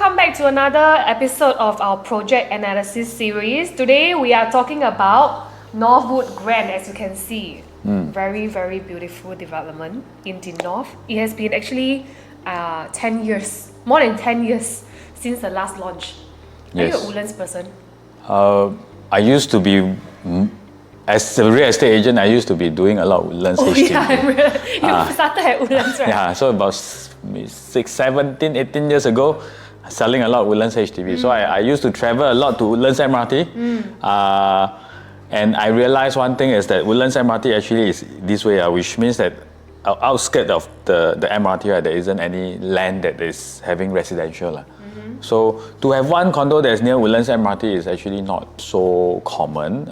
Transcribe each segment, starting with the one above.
welcome back to another episode of our project analysis series. Today we are talking about Norwood Grand, as you can see. Very, very beautiful development in the north. It has been actually 10 years, more than 10 years since the last launch. Are you a Woodlands person? I used to be, as a real estate agent, I used to be doing a lot of Woodlands HDB. Yeah, you started at Woodlands, right? Yeah, so about 17, 18 years ago, selling a lot of Woodlands HDB. So I used to travel a lot to Woodlands MRT. And I realized one thing is that Woodlands MRT actually is this way, which means that outskirts of the MRT, there isn't any land that is having residential. So to have one condo that's near Woodlands MRT is actually not so common.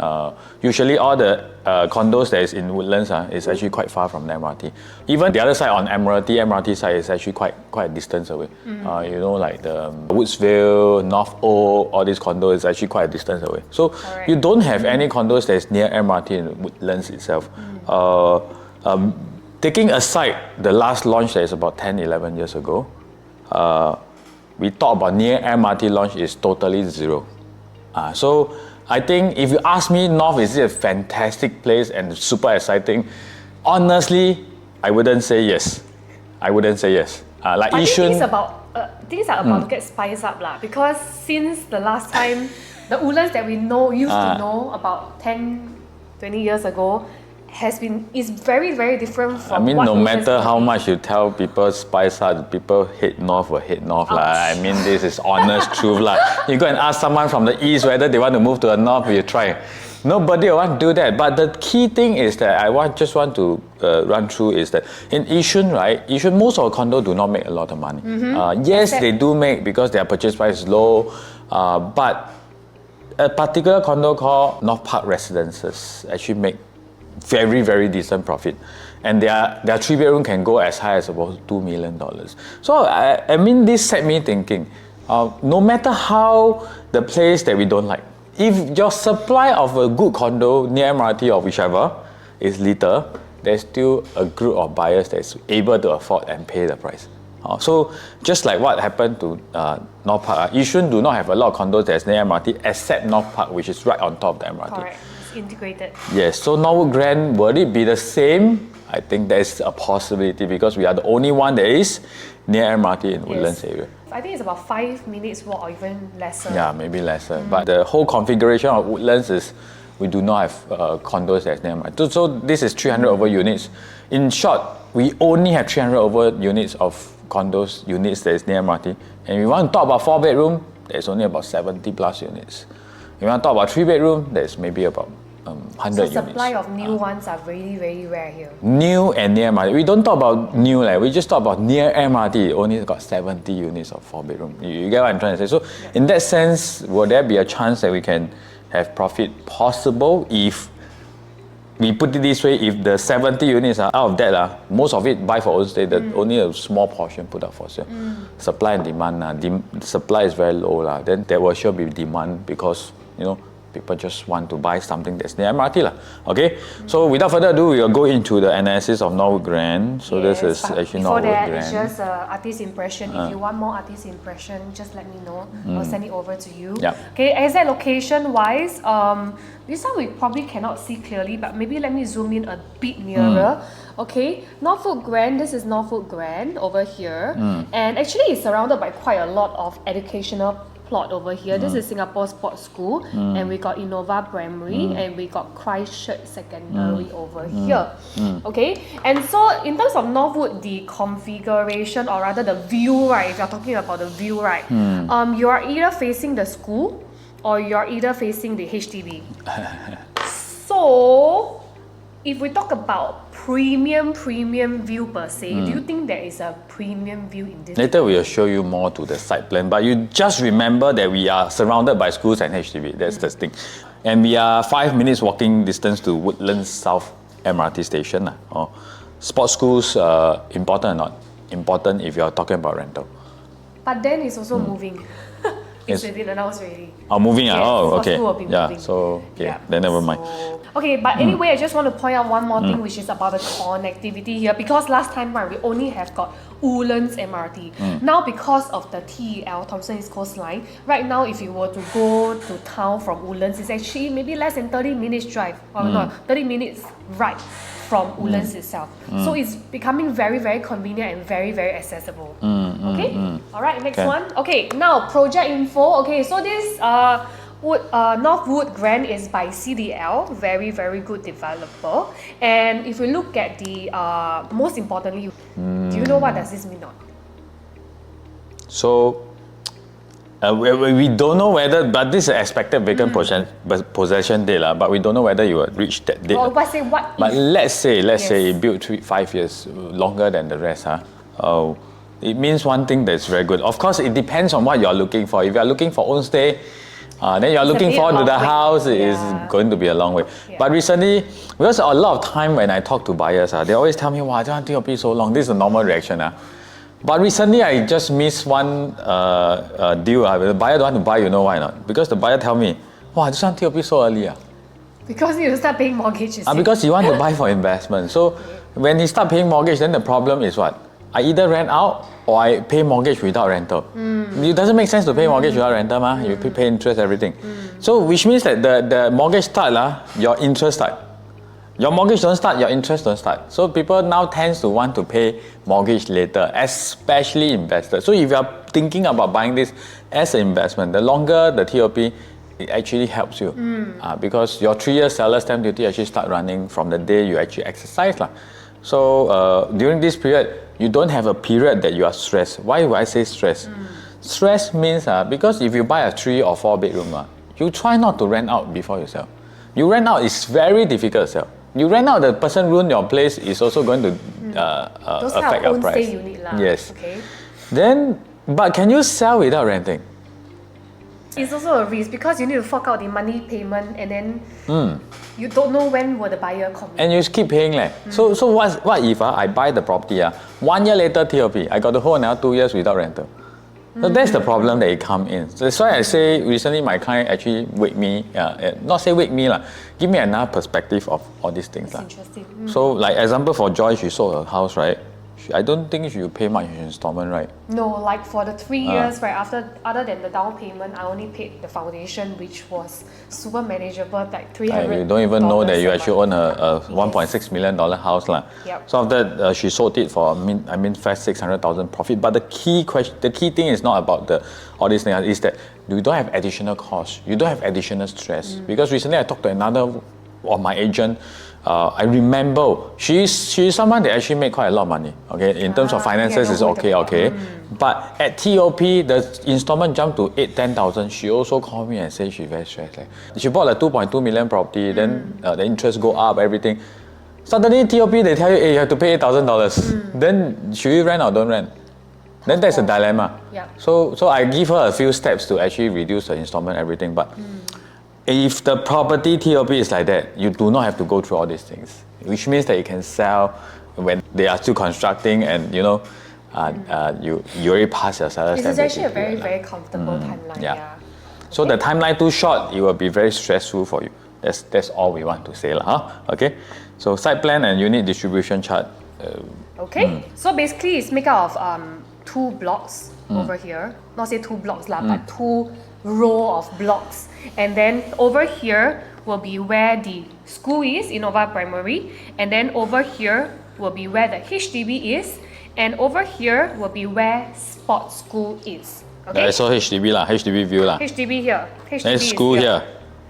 Usually all the condos that is in Woodlands is actually quite far from the MRT. Even the other side on MRT side is actually quite a distance away. You know, like the Woodsville, North Oak, all these condos is actually quite a distance away. So you don't have any condos that is near MRT in Woodlands itself. Taking aside the last launch that is about 10, 11 years ago, we talk about near MRT launch is totally zero. So I think if you ask me, North is a fantastic place and super exciting. Honestly, I wouldn't say yes. I wouldn't say yes. Like I Yishun, things are about to get spiced up because since the last time, the Woodlands that we used to know about 10, 20 years ago, is very, very different from what no Woodlands matter how much you tell people spice up, people hate North will hate North. I mean, this is honest truth. You go and ask someone from the East whether they want to move to the North, you try. Nobody will want to do that. But the key thing is that I just want to run through is that in Yishun, right? Yishun, most of the condos do not make a lot of money. Yes, they do make because their purchase price is low. But a particular condo called North Park Residences actually make very, very decent profit. And their 3-bedroom can go as high as about $2 million. So, I mean, this set me thinking, no matter how the place that we don't like, if your supply of a good condo near MRT or whichever is little, there's still a group of buyers that's able to afford and pay the price. So, just like what happened to North Park, Yishun do not have a lot of condos that's near MRT except North Park, which is right on top of the MRT. Correct. Integrated. Yes, so Norwood Grand, will it be the same? I think there's a possibility because we are the only one that is near MRT in Woodlands area. I think it's about 5 minutes walk or even lesser. Yeah, maybe lesser. But the whole configuration of Woodlands is we do not have condos that's near MRT. So this is 300 over units. In short, we only have 300 over units of condos, units that is near MRT. And we want to talk about 4-bedroom, there's only about 70 plus units. If you want to talk about 3-bedroom, there's maybe about 100 units. So supply of new ones are really, very rare here. New and near MRT. We don't talk about new, we just talk about near MRT. Only got 70 units of 4-bedroom. You get what I'm trying to say? So in that sense, will there be a chance that we can have profit possible if we put it this way, if the 70 units are out of that, most of it buy for own stay, only a small portion put up for sale. Supply and demand, supply is very low, then there will sure be demand because people just want to buy something that's near MRT. Okay? So without further ado, we will go into the analysis of Norwood Grand. So this is actually Norwood Grand. Before that, it's just artist impression. If you want more artist impression, just let me know. I'll send it over to you. Okay, exact location-wise, this one we probably cannot see clearly, but maybe let me zoom in a bit nearer. Okay, Norwood Grand, this is Norwood Grand over here. And actually it's surrounded by quite a lot of educational plot over here. This is Singapore Sports School, and we got Innova Primary, and we got Christchurch Secondary over here. Okay, and so in terms of Norwood, the configuration or rather the view, right? If you're talking about the view, right? You are either facing the school or you're either facing the HDB. So, if we talk about premium view per se, do you think there is a premium view in this? Later we will show you more to the site plan, but you just remember that we are surrounded by schools and HDB. That's the thing. And we are 5 minutes walking distance to Woodlands South MRT station. Sports schools, important or not? Important if you are talking about rental. But then it's also moving. It's been announced already. Oh, moving. Yes, Oh, for okay. school will be Yeah. moving. So then never mind. Okay, but anyway, I just want to point out one more thing, which is about the connectivity here. Because last time, right, we only have got Woodlands MRT. Now, because of the TEL, Thomson East Coast Line, right now, if you were to go to town from Woodlands, it's actually maybe less than 30 minutes drive, or no, 30 minutes ride from Woodlands itself. So it's becoming very, very convenient and very, very accessible. Okay? All right, next one. Okay, now project info. Okay, so this Norwood Grand is by CDL, very, very good developer. And if we look at the, most importantly, do you know what does this mean? So we don't know whether, but this is expected vacant possession date, but we don't know whether you will reach that date. Or what But let's say Yes. it built 5 years longer than the rest. It means one thing that's very good. Of course, it depends on what you're looking for. If you're looking for own stay, then you're looking forward to the house, it is going to be a long way. But recently, because a lot of time when I talk to buyers, they always tell me, wow, this one so long. This is a normal reaction. But recently, I just missed one deal. The buyer don't want to buy, you know why not? Because the buyer tell me, wow, this one TOP so early. Because you start paying mortgages. Because you want to buy for investment. So when he start paying mortgage, then the problem is what? I either rent out or I pay mortgage without rental. It doesn't make sense to pay mortgage without rental, you pay interest, everything. So which means that the mortgage start, your interest start. Your mortgage don't start, your interest don't start. So people now tends to want to pay mortgage later, especially investors. So if you are thinking about buying this as an investment, the longer the TOP, it actually helps you. Because your 3-year seller stamp duty actually start running from the day you actually exercise. So during this period, you don't have a period that you are stressed. Why would I say stress? Stress means because if you buy a 3 or 4 bedroom, you try not to rent out before you sell. You rent out, it's very difficult to sell. You rent out, the person ruin your place is also going to affect your price. Stay unit Yes. Okay. Then, but can you sell without renting? It's also a risk because you need to fork out the money payment and then you don't know when will the buyer come. And you keep paying. So what if I buy the property, 1 year later TOP, I got to hold now 2 years without rental. So that's the problem that it come in. So that's why I say recently my client actually wake me, not say wake me, give me another perspective of all these things. That's interesting. So like example for Joy, she sold her house, right? I don't think you pay much installment, right? No, like for the 3 years, right, other than the down payment, I only paid the foundation, which was super manageable, like $300. You don't even know that you actually own a $1.6 million house. Yep. So after that, she sold it for, first 600,000 profit. But the key thing is not about all these things, is that you don't have additional costs. You don't have additional stress. Because recently I talked to another of my agent. I remember she's someone that actually made quite a lot of money. Okay, in terms of finances, it's okay. But at TOP, the installment jumped to 8,000-10,000. She also called me and said she's very stressed. She bought a 2.2 million property, then the interest go up, everything. Suddenly TOP they tell you, hey, you have to pay $8,000. Then should you rent or don't rent? Then that's a dilemma. Yeah. So I give her a few steps to actually reduce the installment, everything. But if the property TOP is like that, you do not have to go through all these things, which means that you can sell when they are still constructing, and you already pass your seller stamp. It's actually a very, very comfortable timeline. So the timeline too short, it will be very stressful for you. That's all we want to say, Okay. So site plan and unit distribution chart. Okay. So basically, it's made up of 2 blocks over here. Not say 2 blocks but 2 row of blocks. And then over here will be where the school is, Innova Primary. And then over here will be where the HDB is. And over here will be where sports school is. Okay? I saw HDB HDB view HDB here. HDB and school is here.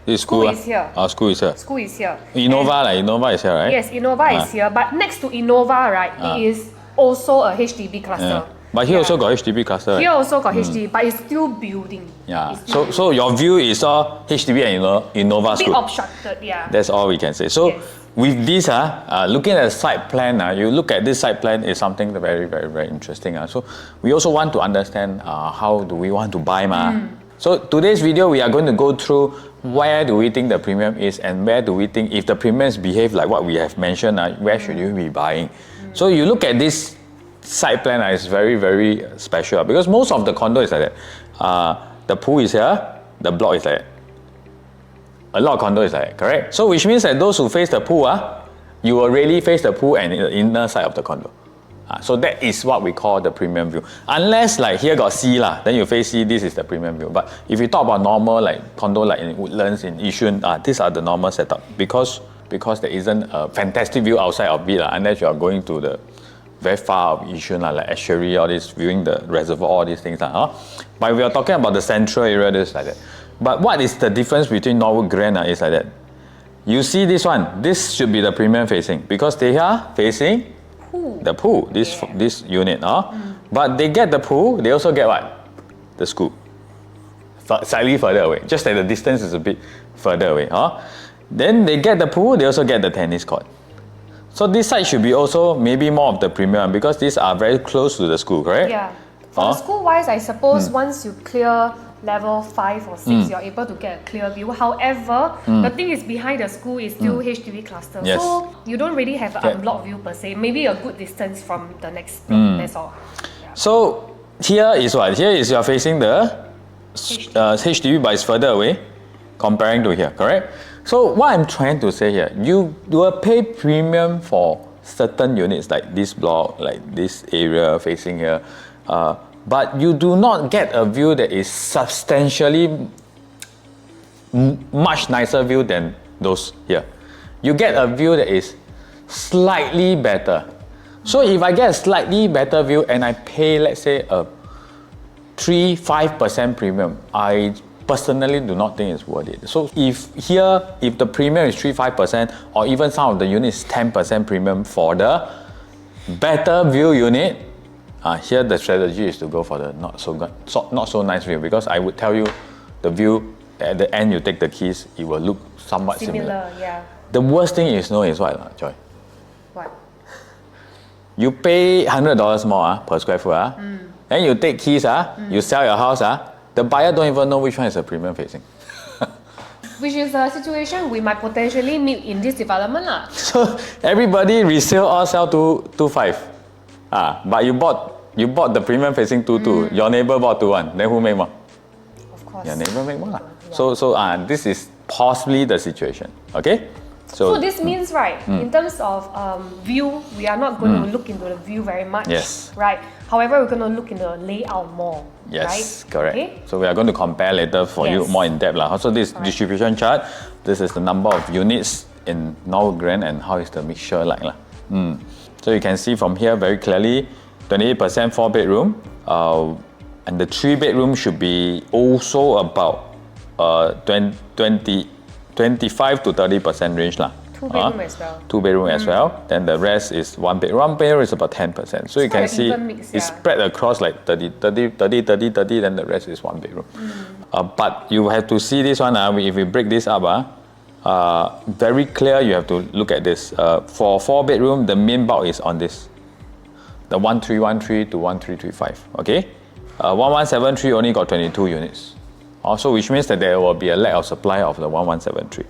This school is here. School is here. School is here. Innova is here, right? Yes, Innova is here. But next to Innova, right, it is also a HDB cluster. But here also got HDB cluster, right? Here also got HDB, but it's still building. Yeah. So your view is all HDB and Innova bit school. obstructed, That's all we can say. So with this, looking at the site plan, you look at this site plan is something very, very, very interesting. So we also want to understand how do we want to buy. So today's video, we are going to go through where do we think the premium is and where do we think if the premiums behave like what we have mentioned, where should you be buying. So you look at this site plan is very, very special because most of the condo is like that. the pool is here, the block is like that. A lot of condo is like that, correct? So which means that those who face the pool, you will really face the pool and the inner side of the condo. So that is what we call the premium view. Unless like here got sea then you face sea, this is the premium view. But if you talk about normal like condo like in Woodlands, in Yishun, these are the normal setup because there isn't a fantastic view outside of it unless you are going to the very far of Yishun like Estuary, all this, viewing the reservoir, all these things. But we are talking about the central area, this like that. But what is the difference between Norwood Grand is like that? You see this one, this should be the premium facing because they are facing the pool, this unit. But they get the pool, they also get what? The school. Slightly further away, just that the distance is a bit further away. Then they get the pool, they also get the tennis court. So this side should be also maybe more of the premium because these are very close to the school, correct? Yeah. For the school-wise, I suppose once you clear level 5 or 6, you're able to get a clear view. However, the thing is behind the school is still HDB cluster. Yes. So you don't really have an unblocked view per se. Maybe a good distance from the next block, that's all. Yeah. So here is what? Here is you're facing the HDB but it's further away comparing to here, correct? So what I'm trying to say here, you will pay premium for certain units like this block, like this area facing here, but you do not get a view that is substantially much nicer view than those here. You get a view that is slightly better. So if I get a slightly better view and I pay, let's say, a 3-5% premium, I personally do not think it's worth it. So if the premium is 3-5% or even some of the units 10% premium for the better view unit, here the strategy is to go for the not so nice view because I would tell you the view at the end you take the keys, it will look somewhat similar. Yeah. The worst thing is what, Joy? What? You pay $100 more per square foot, then you take keys, you sell your house, the buyer don't even know which one is a premium facing. Which is a situation we might potentially meet in this development. So everybody resale or sell 2.5. But you bought the premium facing 2.2. Your neighbor bought 2.1. Then who make more? Of course. Your neighbor make more. Yeah. So this is possibly the situation. Okay? So this means, right, in terms of view, we are not going to look into the view very much. Yes. Right. However, we're going to look into the layout more. Yes, right? correct. Okay? So we are going to compare later for you more in depth. So this distribution chart, this is the number of units in Norwood Grand and how is the mixture like. So you can see from here very clearly, 28% 4-bedroom, and the 3-bedroom should be also about 25 to 30% range. 2-bedroom as well. 2-bedroom as well. Then the rest is 1-bedroom. 1-bedroom is about 10%. So you can see it's spread across like 30, then the rest is 1-bedroom. But you have to see this one, if we break this up, very clear, you have to look at this. For 4-bedroom, the main bulk is on this. The 1313 to 1335, okay? 1173 only got 22 units. Also, which means that there will be a lack of supply of the 1173.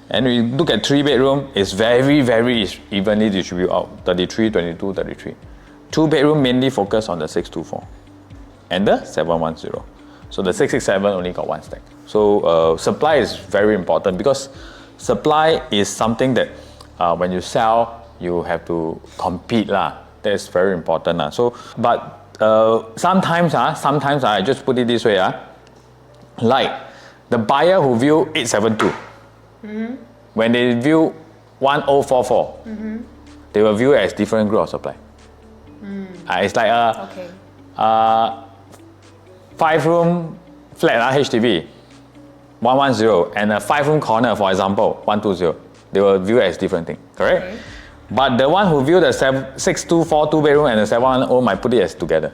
And we look at 3-bedroom, it's very, very evenly distributed out. 33, 22, 33. 2-bedroom mainly focus on the 624 and the 710. So the 667 only got 1 stack. So supply is very important because supply is something that when you sell, you have to compete. That's very important. So, but sometimes I just put it this way. Like the buyer who view 872, when they view 1044, they will view it as different group of supply. It's like a 5-room flat HDB, 110, and a 5-room corner, for example, 120. They will view it as different thing, correct? Okay. But the one who view the 624 2-bedroom and the 710 might put it as together.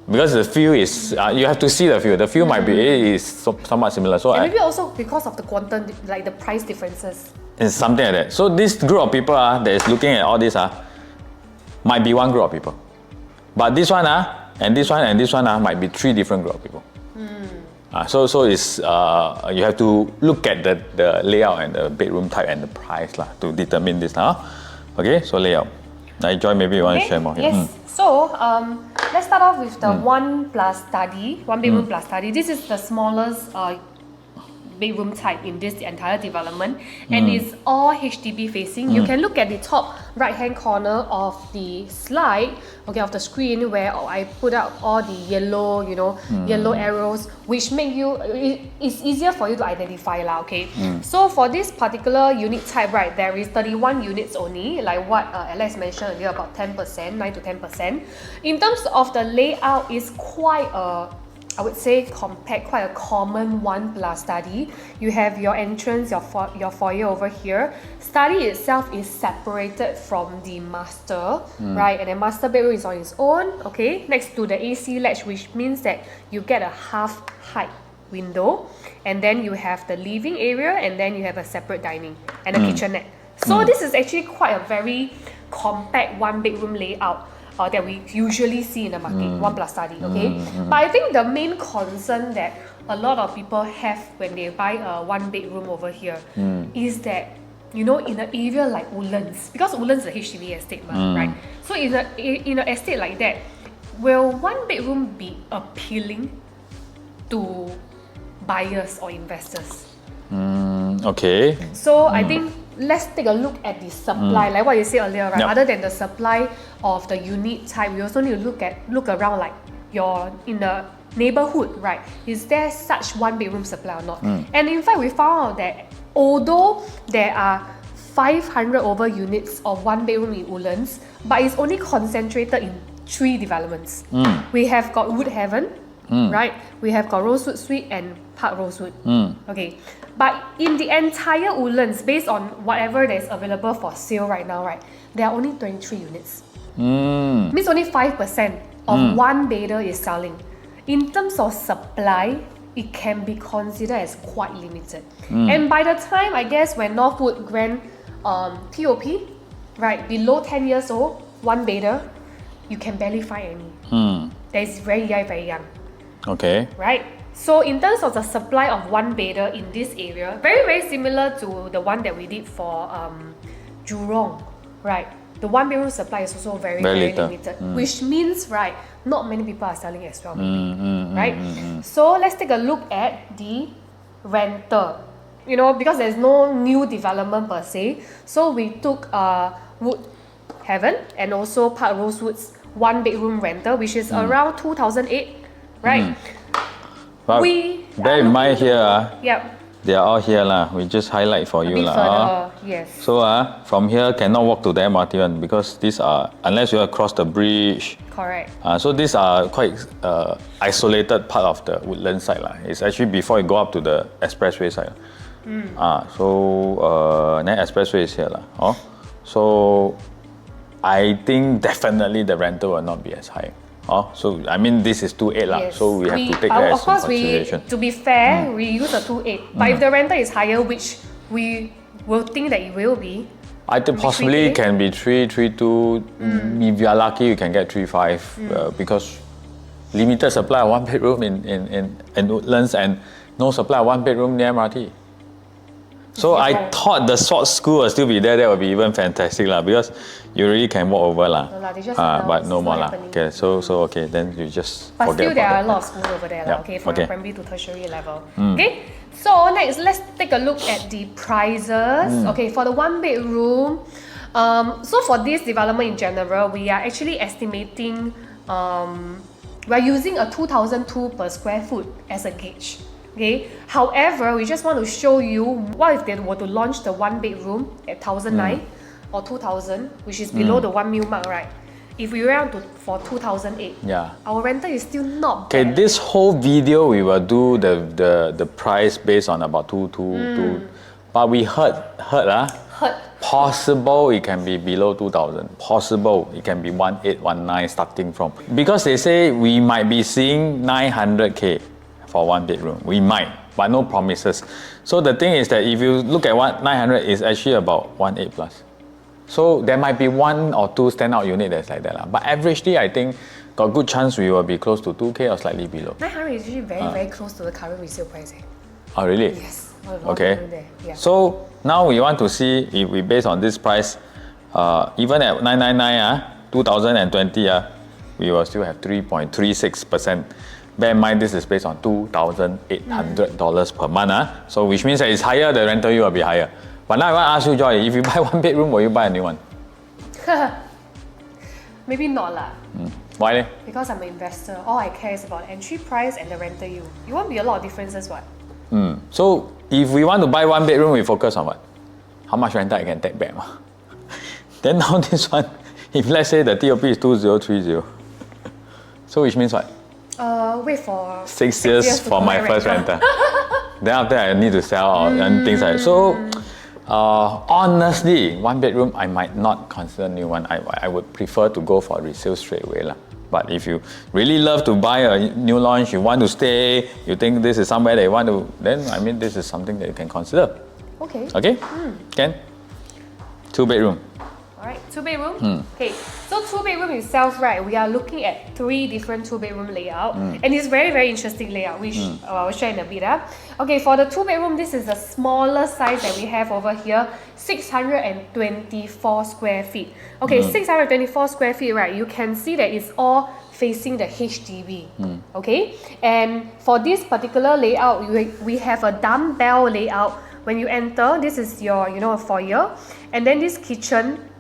Because the feel is, you have to see the feel. The feel might be somewhat similar. So and maybe also because of the quantum, like the price differences. It's something like that. So this group of people that is looking at all this might be one group of people. But this one and this one and this one might be 3 different group of people. So it's you have to look at the layout and the bedroom type and the price to determine this. Okay, so layout. Now, Joy, maybe you want to share more here. Yes. So let's start off with the one bedroom plus study. This is the smallest bedroom type in this entire development, and it's all HDB facing. You can look at the top right hand corner of the slide, of the screen, where I put out all the yellow, yellow arrows, which make it's easier for you to identify lah. Okay, so for this particular unit type, right, there is 31 units only, like what Alex mentioned earlier, about 10%, 9 to 10%. In terms of the layout, is quite I would say compact, quite a common one plus study. You have your entrance, your foyer over here. Study itself is separated from the master, right? And the master bedroom is on its own, okay? Next to the AC latch, which means that you get a half height window. And then you have the living area, and then you have a separate dining and a kitchenette. So this is actually quite a very compact one bedroom layout that we usually see in the market, one plus study, okay? But I think the main concern that a lot of people have when they buy a one bedroom over here is that, in an area like Woodlands, because Woodlands is a HDB estate, right? So in an estate like that, will one bedroom be appealing to buyers or investors? Okay. So I think let's take a look at the supply, like what you said earlier, right? Other than the supply of the unit type, we also need to look around, like in the neighborhood, right? Is there such one bedroom supply or not? And in fact, we found out that although there are 500 over units of one bedroom in Woodlands, but it's only concentrated in 3 developments. We have got Wood Heaven, right? We have got Rosewood Suite and Park Rosewood. Okay. But in the entire Woodlands, based on whatever that is available for sale right now, right, there are only 23 units. Means only 5% of one bedder is selling. In terms of supply, it can be considered as quite limited. And by the time, I guess, when Norwood Grand TOP, right, below 10 years old, one bedder, you can barely find any. That is very young. Okay. Right? So in terms of the supply of one bedder in this area, very, very similar to the one that we did for Jurong, right? The one bedroom supply is also very limited, which means, right, not many people are selling as well, maybe, right? So let's take a look at the rental, because there's no new development per se. So we took Wood Heaven and also Park Rosewood's one bedroom rental, which is around 2008, right? But bear in mind here, Yep. they are all here lah. We just highlight for you lah. Yes. So from here cannot walk to the MRT one, because these are, unless you across the bridge. Correct. So these are quite isolated part of the Woodlands side lah. It's actually before you go up to the expressway side. So then expressway is here lah. So I think definitely the rental will not be as high. So I mean, this is 2.8 lah. Yes. So we have to take that as consideration. To be fair, we use a 2.8. But if the rental is higher, which we will think that it will be, I think possibly it can be 3.2. If you are lucky, you can get 3.5 because limited supply of one bedroom in Woodlands and no supply of one bedroom near MRT. So I thought the sports school will still be there. That would be even fantastic lah, because you really can walk over lah. But no more lah. Okay, so okay, then you just. But forget still, there about are a that. lot of schools over there, okay, from primary to tertiary level. Mm. Okay, so next, let's take a look at the prices. Okay, for the one bedroom, so for this development in general, we are actually estimating, we're using a 2002 per square foot as a gauge. Okay. However, we just want to show you what if they were to launch the one bedroom at 1,009 or 2,000, which is below the 1 mil mark, right? If we round to for 2008, our rental is still not bad. Okay, this whole video we will do the price based on about 2, but we heard possible it can be below 2,000. Possible it can be 1,819 starting from, because they say we might be seeing 900K for one bedroom. We might, but no promises. So the thing is that if you look at 900, is actually about 1.8 plus. So there might be 1 or 2 standout unit that's like that. But averagely, I think got good chance we will be close to 2K or slightly below. 900 is usually very close to the current resale price. Oh really? Yes. Okay. So now we want to see if we base on this price, even at 999, 2020, we will still have 3.36%. Bear in mind, this is based on $2,800 per month. So which means that it's higher, the rental yield will be higher. But now I want to ask you, Joy, if you buy one bedroom, will you buy a new one? Maybe not lah. Why? Because I'm an investor. All I care is about entry price and the rental yield. You won't be a lot of differences, what? So if we want to buy one bedroom, we focus on what? How much rental I can take back. Then now this one, if let's say the TOP is 2030, so which means what? Wait for 6 years for my first rental. Then after I need to sell and things like that. So honestly, one bedroom I might not consider new one. I would prefer to go for resale straight away lah. But if you really love to buy a new launch, you want to stay, you think this is somewhere that you want to, then I mean this is something that you can consider. Okay. Okay? Ken? 2 bedroom. Alright, 2 bedroom. Okay, so 2 bedroom itself, right? We are looking at 3 different 2 bedroom layout, and it's very, very interesting layout, which I'll share in a bit. Okay, for the 2 bedroom, this is the smaller size that we have over here, 624 square feet. Okay, 624 square feet, right? You can see that it's all facing the HDB. Okay, and for this particular layout, we have a dumbbell layout. When you enter, this is your, a foyer, and then this kitchen,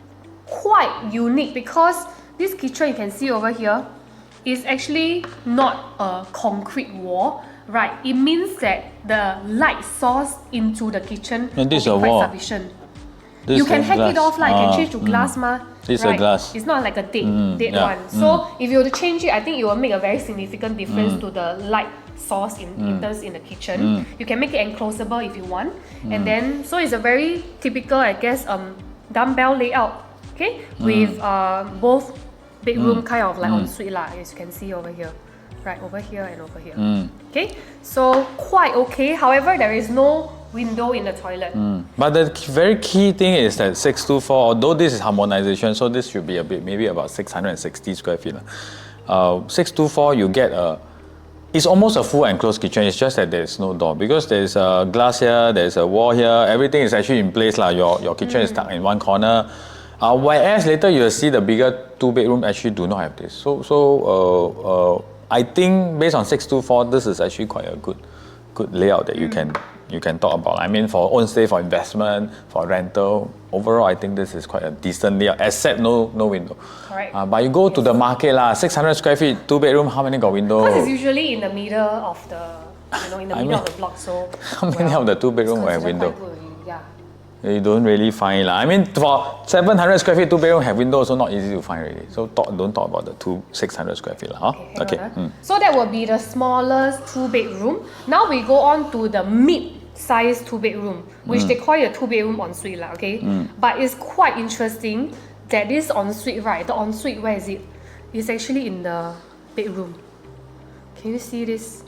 quite unique because this kitchen you can see over here is actually not a concrete wall, right? It means that the light source into the kitchen and this will be a wall. quite sufficient. You can hack it off, like you can change to glass, This right? a glass. It's not like a dead one. So if you were to change it, I think it will make a very significant difference to the light source in terms in the kitchen. You can make it enclosable if you want, and then so it's a very typical, I guess, dumbbell layout. Okay, with both bedroom kind of like ensuite lah, as you can see over here, right over here and over here. Okay, so quite okay. However, there is no window in the toilet. But the very key thing is that 624, although this is harmonization, so this should be a bit, maybe about 660 square feet. 624, you get it's almost a full enclosed kitchen. It's just that there's no door because there's a glass here, there's a wall here. Everything is actually in place lah. Your kitchen is stuck in one corner. Whereas later you'll see the bigger 2 bedroom actually do not have this. So I think based on 624, this is actually quite a good layout that you can talk about. I mean, for own stay, for investment, for rental, overall I think this is quite a decent layout, except no window. Correct. But you go to the market lah, 600 square feet, 2 bedroom, how many got window? Because it's usually in the middle of the, in the middle of the block. So how many of the 2 bedroom will have window? Yeah. You don't really find lah. I mean, for 700 square feet, 2 bedroom have window, also not easy to find really. So don't talk about the 600 square feet lah. Okay. So that will be the smallest 2 bedroom. Now we go on to the mid-size 2 bedroom, which they call it a 2 bedroom ensuite lah. Okay. But it's quite interesting that this ensuite, right? The ensuite, where is it? It's actually in the bedroom. Can you see this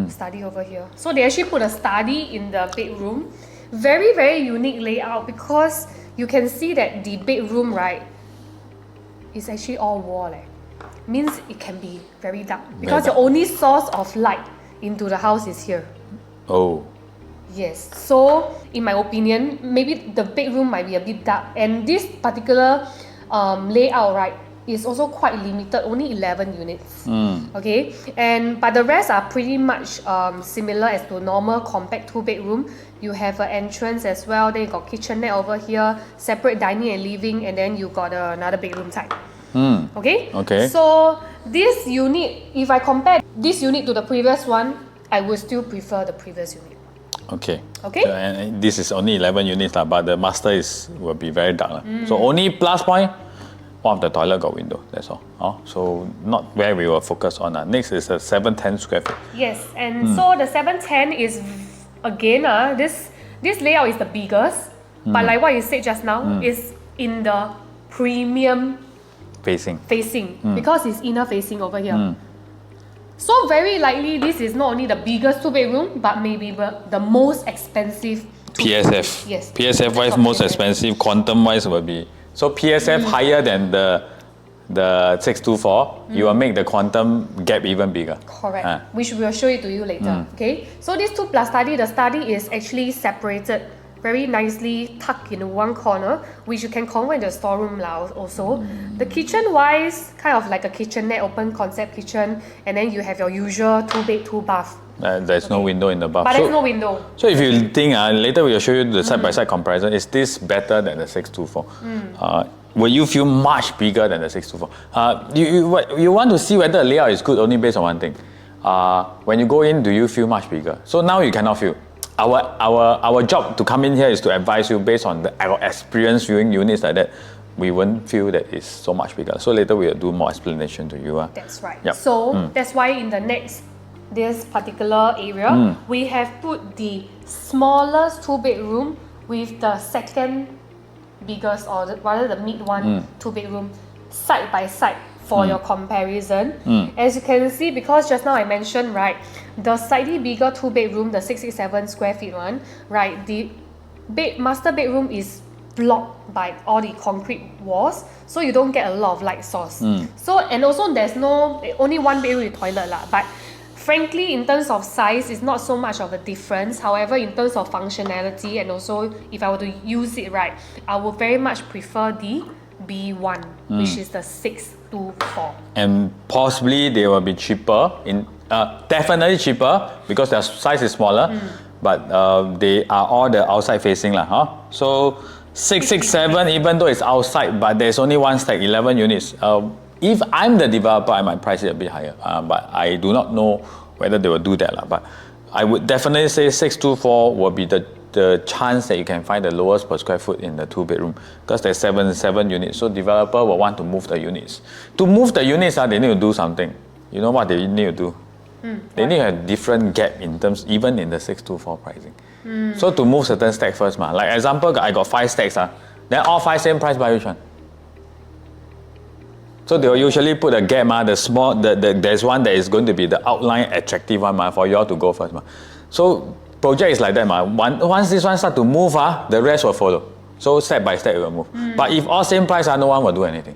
study over here? So they actually put a study in the bedroom. Very, very unique layout because you can see that the bedroom, right, is actually all wall. Means it can be very dark because the only source of light into the house is here. Oh. Yes. So, in my opinion, maybe the bedroom might be a bit dark, and this particular layout, right, is also quite limited, only 11 units. Okay, but the rest are pretty much similar as to normal compact 2 bedroom. You have an entrance as well, then you got kitchenette over here, separate dining and living, and then you got another bedroom type. Okay? So this unit, if I compare this unit to the previous one, I would still prefer the previous unit. Okay. Okay? So, and this is only 11 units, but the master will be very dark. So only plus point, one of the toilet got window, that's all. So not where we will focus on. Next is a 710 square feet. Yes, and so the 710 is, again, this layout is the biggest, but like what you said just now, is in the premium facing because it's inner facing over here. So very likely this is not only the biggest 2 bedroom, but maybe the most expensive PSF. Yes. PSF wise most expensive, quantum wise will be. So PSF higher than the 624, you will make the quantum gap even bigger. Correct. Which we will show it to you later. Okay. So this 2+ study, the study is actually separated very nicely tucked in one corner, which you can convert into a storeroom also. The kitchen-wise, kind of like a kitchenette, open concept kitchen, and then you have your usual 2-bed, 2-bath. There's no window in the bath. But there's no window. So if you think, later we'll show you the side-by-side comparison, is this better than the 624? Will you feel much bigger than the 624? You want to see whether the layout is good only based on one thing. When you go in, do you feel much bigger? So now you cannot feel. Our job to come in here is to advise you based on our experience viewing units like that. We won't feel that it's so much bigger. So later we'll do more explanation to you. That's right. Yep. So that's why in this particular area, we have put the smallest 2-bedroom with the second biggest, or rather the mid one 2-bedroom, side by side for your comparison. As you can see, because just now I mentioned, right, the slightly bigger 2-bedroom, the 667 square feet one, right, the master bedroom is blocked by all the concrete walls, so you don't get a lot of light source. So, and also there's only one bedroom with toilet lah, but frankly, in terms of size, it's not so much of a difference. However, in terms of functionality, and also if I were to use it right, I would very much prefer the B1, which is the 624. And possibly they will be cheaper, definitely cheaper because their size is smaller, but they are all the outside facing lah. So 667, even though it's outside, but there's only one stack, 11 units. If I'm the developer, I might price it a bit higher, but I do not know whether they will do that lah. But I would definitely say 624 will be the chance that you can find the lowest per square foot in the 2-bedroom, because there's 7 units. So developer will want to move the units. To move the units, they need to do something. You know what they need to do? They need a different gap in terms, even in the 624 pricing. So to move certain stacks first, like example, I got 5 stacks, then all 5 same price by which one? So they'll usually put a gap, there's one that is going to be the outline attractive one for you all to go first. So project is like that. Once this one start to move, the rest will follow. So step by step it will move. But if all same price, no one will do anything.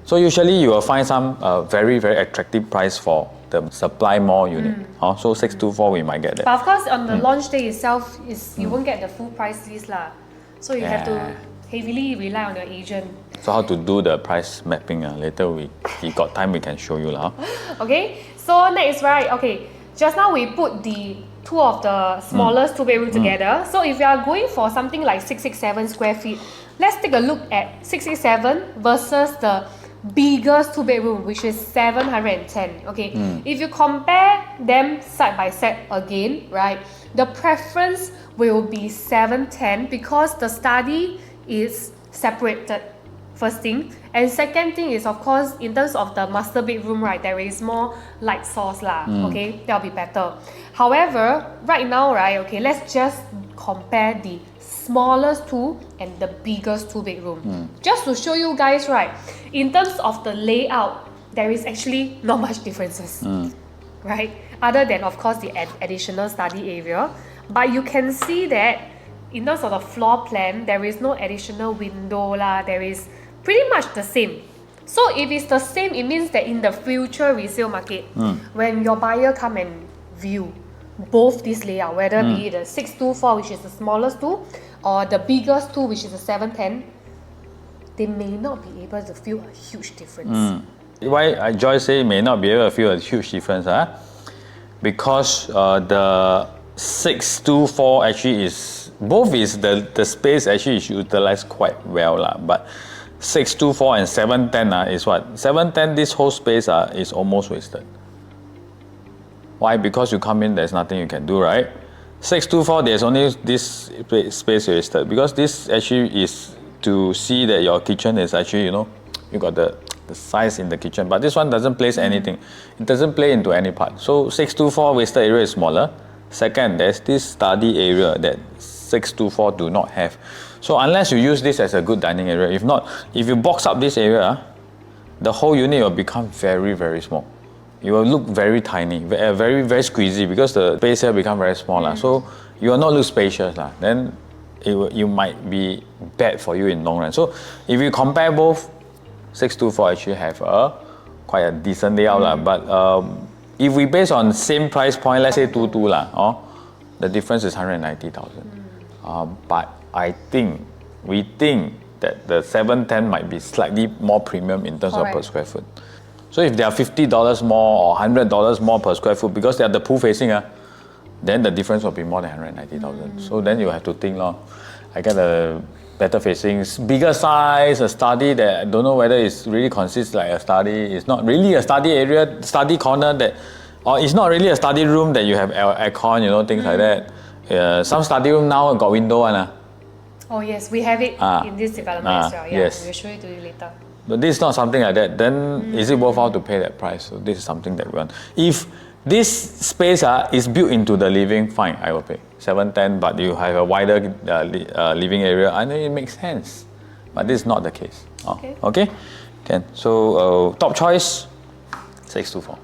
So usually you will find some very, very attractive price for the supply more unit. So 624 we might get that. But of course on the launch day itself, you won't get the full price list lah. So you have to heavily rely on your agent. So how to do the price mapping? Later if got time we can show you lah. Okay, so next, right, okay, just now we put the two of the smallest 2-bedroom together. So if you are going for something like 667 square feet, let's take a look at 667 versus the biggest 2-bedroom, which is 710. Okay, if you compare them side by side again, right, the preference will be 710 because the study is separated, first thing. And second thing is, of course, in terms of the master bedroom, right, there is more light source lah. Okay, that'll be better. However, right now, right, okay, let's just compare the smallest 2 and the biggest 2-bedroom. Just to show you guys, right, in terms of the layout, there is actually not much differences, right? Other than, of course, the additional study area. But you can see that in terms of the floor plan, there is no additional window lah. There is pretty much the same. So if it's the same, it means that in the future resale market, when your buyer come and view both this layout, whether be it the 624, which is the smallest 2, or the biggest 2, which is the 710, they may not be able to feel a huge difference. Why Joyce say may not be able to feel a huge difference? Because the 624 actually is, both is the space actually is utilized quite well lah. But 624 and 710 is what? 710, this whole space is almost wasted. Why? Because you come in, there's nothing you can do, right? 624, there's only this space wasted, because this actually is to see that your kitchen is actually, you got the size in the kitchen, but this one doesn't place anything. It doesn't play into any part. So 624 wasted area is smaller. Second, there's this study area that 624 do not have. So unless you use this as a good dining area, if not, if you box up this area, the whole unit will become very, very small. It will look very tiny, very, very squeezy, because the space here become very small. So you will not look spacious. Then you might be bad for you in long run. So if you compare both, 624 actually have quite a decent layout. But if we base on same price point, let's say 22 the difference is 190,000. But we think that the 710 might be slightly more premium in terms of per square foot. So if they are $50 more or $100 more per square foot because they are the pool facing, then the difference will be more than 190,000. So then you have to think, I get a better facing, bigger size, a study that I don't know whether it really consists like a study. It's not really a study area, study corner or it's not really a study room that you have aircon, things like that. Some study room now got window one. Oh yes, we have it in this development as well. Yeah, yes. We'll show it to you later. But this is not something like that. Then is it worthwhile to pay that price? So this is something that we want. If this space is built into the living, fine, I will pay 710. But you have a wider living area, I know it makes sense. But this is not the case. Okay. Then top choice, 624.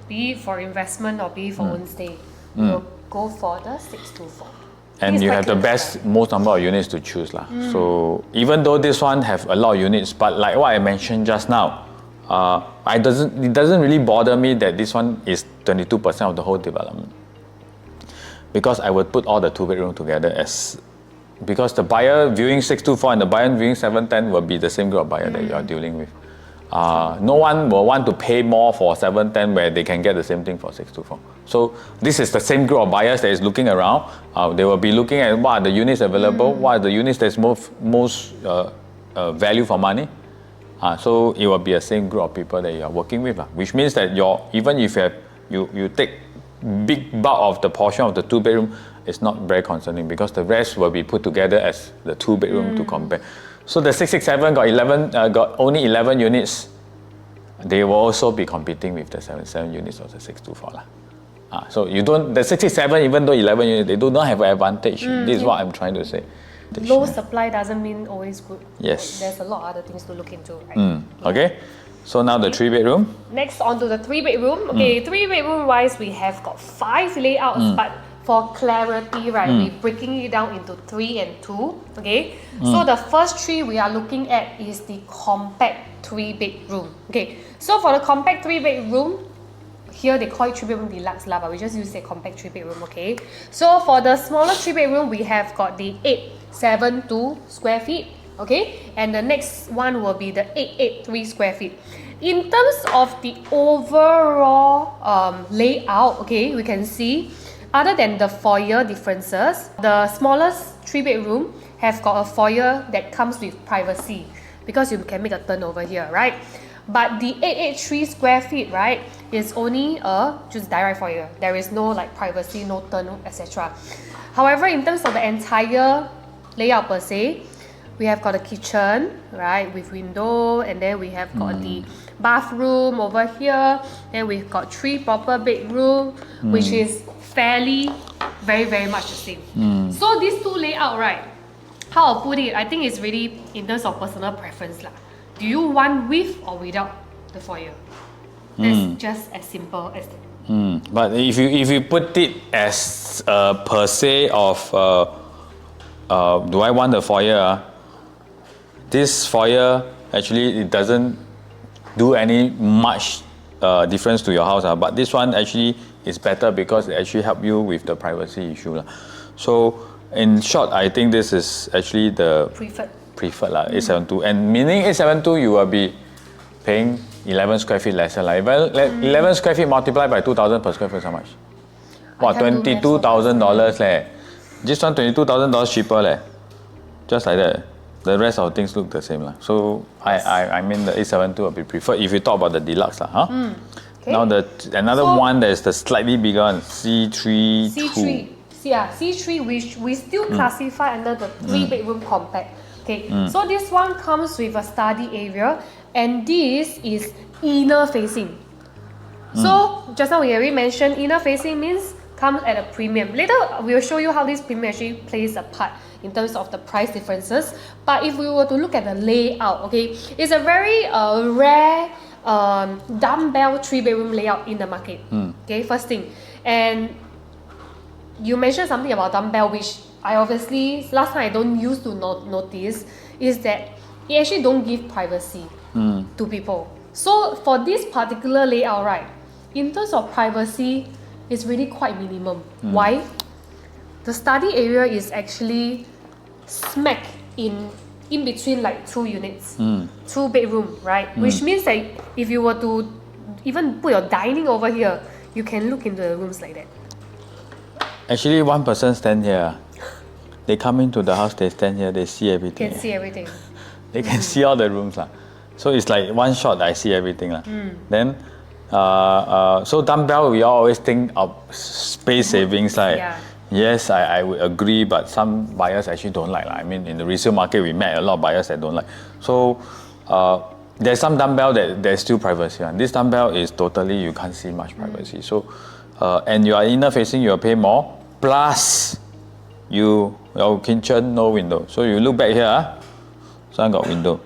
Be it for investment or be it for own stay, we'll go for the 624. And you have the most number of units to choose. So even though this one have a lot of units, but like what I mentioned just now, it doesn't really bother me that this one is 22% of the whole development. Because I would put all the 2-bedroom together because the buyer viewing 624 and the buyer viewing 710 will be the same group of buyer that you are dealing with. No one will want to pay more for 710 where they can get the same thing for 624. So this is the same group of buyers that is looking around. They will be looking at what are the units available, what are the units that's most value for money. So it will be the same group of people that you are working with, which means that even if you take big bulk of the portion of the 2-bedroom, it's not very concerning because the rest will be put together as the 2-bedroom to compare. So the 667 got only 11 units. They will also be competing with the 77 units of the 624. So the 667, even though 11 units, they do not have an advantage. This is what I'm trying to say. Low supply doesn't mean always good. Yes. There's a lot of other things to look into, right? Okay. So now the 3-bedroom. Next on to the 3-bedroom. Okay, 3-bedroom wise, we have got 5 layouts, but for clarity, right, we're breaking it down into 3 and 2. Okay. So the first 3 we are looking at is the compact 3-bedroom. Okay. So for the compact 3-bedroom, here they call it 3-bedroom deluxe but we just use the compact 3-bedroom, okay? So for the smaller 3-bedroom, we have got the 872 square feet, okay? And the next one will be the 883 square feet. In terms of the overall layout, okay, we can see, other than the foyer differences, the smallest 3-bedroom have got a foyer that comes with privacy because you can make a turn over here, right? But the 883 square feet, right, is only just direct foyer. There is no like privacy, no turn, etc. However, in terms of the entire layout per se, we have got a kitchen, right, with window, and then we have got the bathroom over here. Then we've got 3 proper bedroom, which is fairly, very, very much the same. So these 2 layout, right, how I'll put it, I think it's really in terms of personal preference lah. Do you want with or without the foyer? That's just as simple as that. But if you put it as per se of do I want the foyer? This foyer actually it doesn't do any much difference to your house. But this one actually is better because it actually help you with the privacy issue. So in short, I think this is actually the preferred 872, and meaning 872 you will be paying 11 square feet lesser. 11 square feet multiplied by 2,000 per square foot is how much? What, $22,000 leh. This one $22,000 cheaper leh. Just like that. The rest of things look the same. So I mean the 872 will be preferred if you talk about the deluxe. Okay. Now another one that is the slightly bigger one, C3. C3, which we still classify under the 3-bedroom compact. Okay, so this one comes with a study area, and this is inner facing. So just now we already mentioned inner facing means comes at a premium. Later we'll show you how this premium actually plays a part in terms of the price differences. But if we were to look at the layout, okay, it's a very rare dumbbell 3-bedroom layout in the market. Okay, first thing. And you mentioned something about dumbbell, which I obviously, last time I don't used to notice, is that it actually don't give privacy to people. So for this particular layout, right, in terms of privacy, it's really quite minimum. Why? the study area is actually smack in between like 2 units, 2 bedroom, right? Which means that if you were to even put your dining over here, you can look into the rooms like that. Actually, one person stand here. They come into the house, they stand here, they see everything. Can see everything. They can see all the rooms. So it's like one shot, I see everything. Then, so dumbbell, we always think of space savings. Yes, I would agree, but some buyers actually don't like. I mean, in the resale market, we met a lot of buyers that don't like. So there's some dumbbell that there's still privacy. This dumbbell is totally, you can't see much privacy. So, and you are inner facing, you'll pay more. Plus, your kitchen, no window. So you look back here, some got window.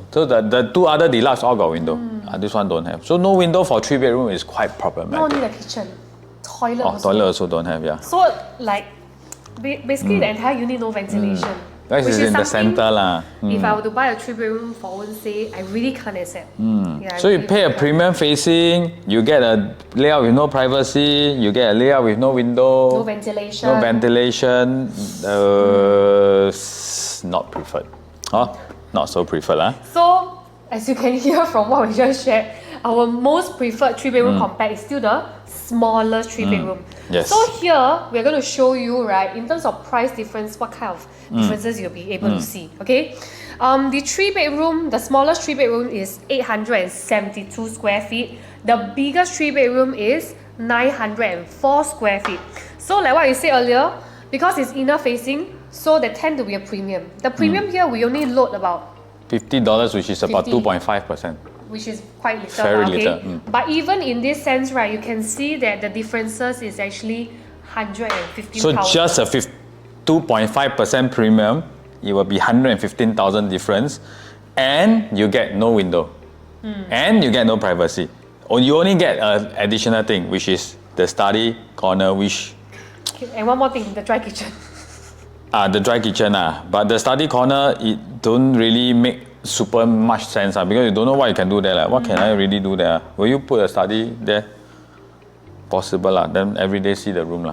So the 2 other deluxe all got window. This one don't have. So no window for 3 bedroom is quite problematic. No need a kitchen. Toilet also. Toilet also don't have, yeah. So like, basically the entire unit no ventilation. That is in the center. If I were to buy a 3 bedroom for one say, I really can't accept. Yeah, so you pay a premium facing, you get a layout with no privacy, you get a layout with no window. No ventilation. No ventilation. Not preferred. Not so preferred. So, as you can hear from what we just shared, our most preferred 3 bedroom compact is still the smallest 3 bedroom. Yes. So here, we're going to show you, right, in terms of price difference, what kind of differences you'll be able to see, okay? The 3 bedroom, the smallest 3 bedroom is 872 square feet. The biggest 3 bedroom is 904 square feet. So like what you said earlier, because it's inner facing, so they tend to be a premium. The premium here, we only load about $50, which is about 2.5%. Which is quite little. Very little. But even in this sense, right, you can see that the differences is actually 115,000. So just a 2.5% premium, it will be 115,000 difference, and you get no window, and you get no privacy. Or you only get an additional thing, which is the study corner, which. And one more thing, the dry kitchen. The dry kitchen, but the study corner, it don't really make super much sense, because you don't know what you can do there. What can I really do there? Will you put a study there? Possible, then every day see the room.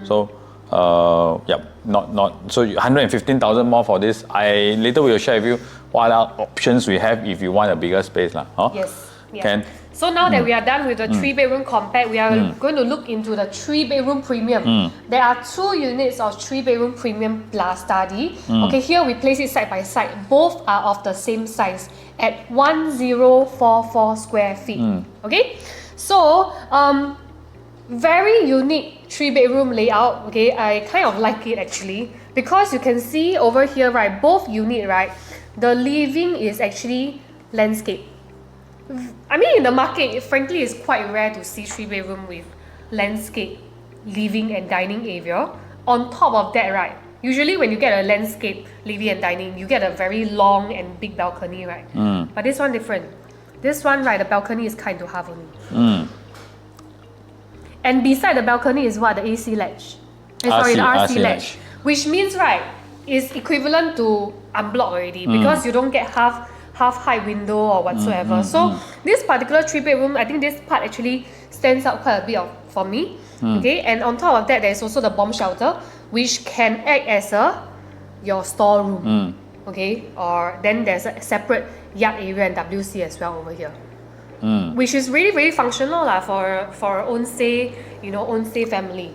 So, not so 115,000 more for this. I later will share with you what other options we have if you want a bigger space. Yes. Yeah. Can. So now that we are done with the 3 bedroom compact, we are going to look into the 3 bedroom premium. There are 2 units of 3 bedroom premium plus study. Okay, here we place it side by side. Both are of the same size at 1044 square feet. Okay, so very unique 3 bedroom layout. Okay, I kind of like it actually, because you can see over here, right, both unit, right, the living is actually landscape. I mean, in the market, frankly, it's quite rare to see 3 bedroom with landscape, living and dining area. On top of that, right, usually when you get a landscape, living and dining, you get a very long and big balcony, right? But this one different. This one, right, the balcony is cut into half only. And beside the balcony is what? The AC ledge. The RC ledge. Which means, right, is equivalent to unblock already, because you don't get half height window or whatsoever. So this particular 3 bedroom, I think this part actually stands out quite a bit for me. Okay, and on top of that, there's also the bomb shelter, which can act as your storeroom. Okay, or then there's a separate yard area and WC as well over here, which is really very functional for own stay, own stay family.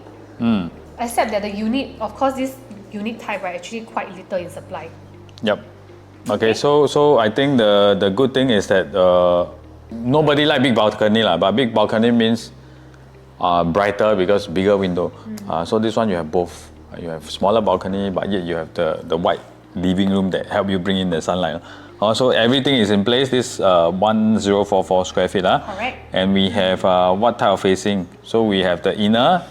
Except that the unit, of course, this unit type are actually quite little in supply. Yep. Okay, so I think the good thing is that nobody like big balcony, but big balcony means brighter because bigger window. So this one you have both. You have smaller balcony, but yet you have the wide living room that help you bring in the sunlight. So everything is in place. This 1044 square feet. Correct. And we have what type of facing? So we have the inner,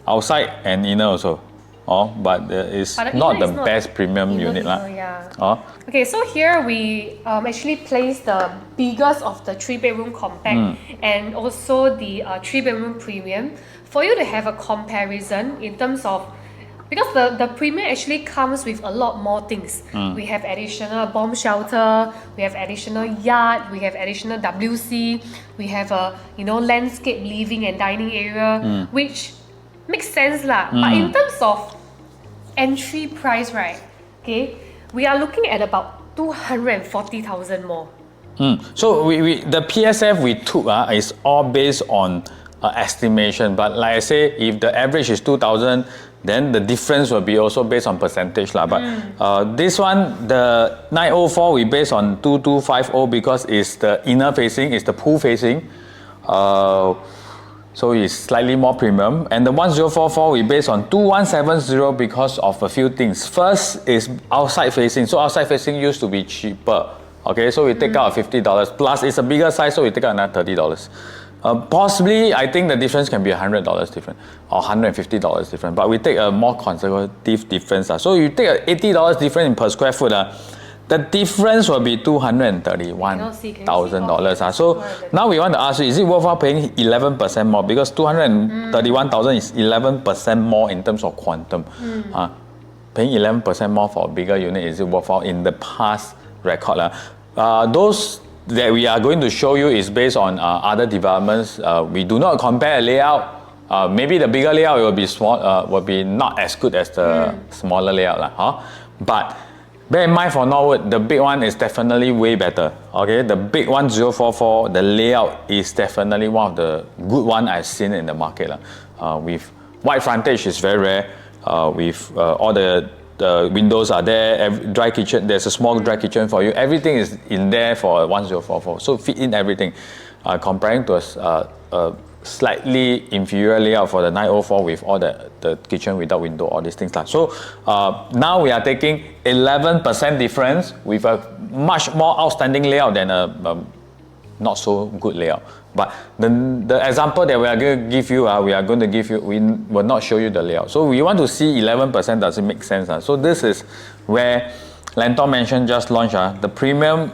outside, and inner also. But it's not the best premium unit. Okay, so here we actually place the biggest of the 3 bedroom compact and also the 3 bedroom premium for you to have a comparison in terms of, because the premium actually comes with a lot more things. We have additional bomb shelter, we have additional yard, we have additional WC, we have a landscape living and dining area, which makes sense lah. But in terms of entry price, right? Okay, we are looking at about 240,000 more. So the PSF we took is all based on estimation. But like I say, if the average is 2,000, then the difference will be also based on percentage lah. But this one, the 904, we based on 2250 because it's the inner facing, it's the pool facing. So it's slightly more premium. And the 1044 we based on 2170 because of a few things. First is outside facing. So outside facing used to be cheaper. Okay, so we take out $50. Plus it's a bigger size, so we take out another $30. Possibly, I think the difference can be $100 different or $150 different. But we take a more conservative difference. So you take a $80 difference in per square foot. The difference will be $231,000. So now we want to ask you, is it worthwhile paying 11% more? Because 231,000 is 11% more in terms of quantum. Paying 11% more for a bigger unit, is it worthwhile in the past record? Those that we are going to show you is based on other developments. We do not compare a layout. Maybe the bigger layout will be small, will be not as good as the smaller layout. But bear in mind for Norwood, the big one is definitely way better. Okay, the big 1044, the layout is definitely one of the good one I've seen in the market. With wide frontage is very rare. With all the windows are there, dry kitchen, there's a small dry kitchen for you. Everything is in there for 1044. So fit in everything. Comparing to a slightly inferior layout for the 904 with all the kitchen without window, all these things. So now we are taking 11% difference with a much more outstanding layout than a not so good layout. But the example that we are going to give you, we will not show you the layout. So we want to see 11%, does it make sense? So this is where Lentor Mansion just launched the premium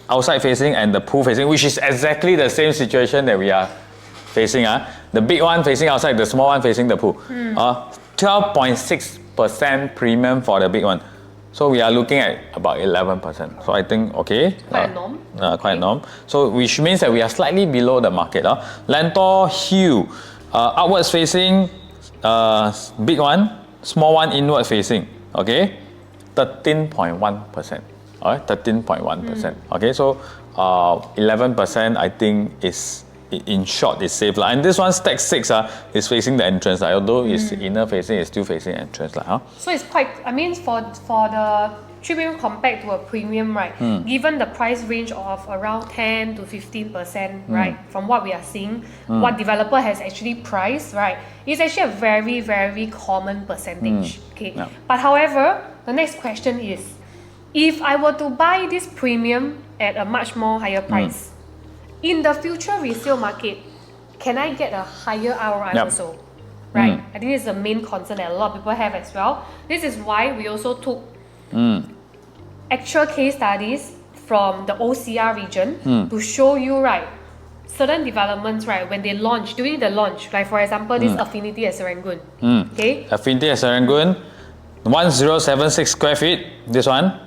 outside facing and the pool facing, which is exactly the same situation that we are facing. The big one facing outside, the small one facing the pool. 12.6% premium for the big one. So we are looking at about 11%. So I think, okay. Quite a norm. Quite a norm. So which means that we are slightly below the market. Lentor Hill, outwards facing, big one, small one inward facing. Okay, 13.1%. All right, 13.1%. Okay, so 11% I think is, in short, is safe. And this one, stack 6 is facing the entrance. Although it's inner facing, it's still facing entrance. So it's quite, I mean, for the 3-bedroom compared to a premium, right? Given the price range of around 10 to 15%, right? From what we are seeing, what developer has actually priced, right? It's actually a very, very common percentage. Okay. Yeah. But however, the next question is, if I were to buy this premium at a much more higher price, in the future resale market, can I get a higher ROI also? Right? I think this is the main concern that a lot of people have as well. This is why we also took actual case studies from the OCR region to show you, right, certain developments, right, when they launch, during the launch, like for example, this Affinity at Serangoon. Okay? Affinity at Serangoon, 1076 square feet, this one,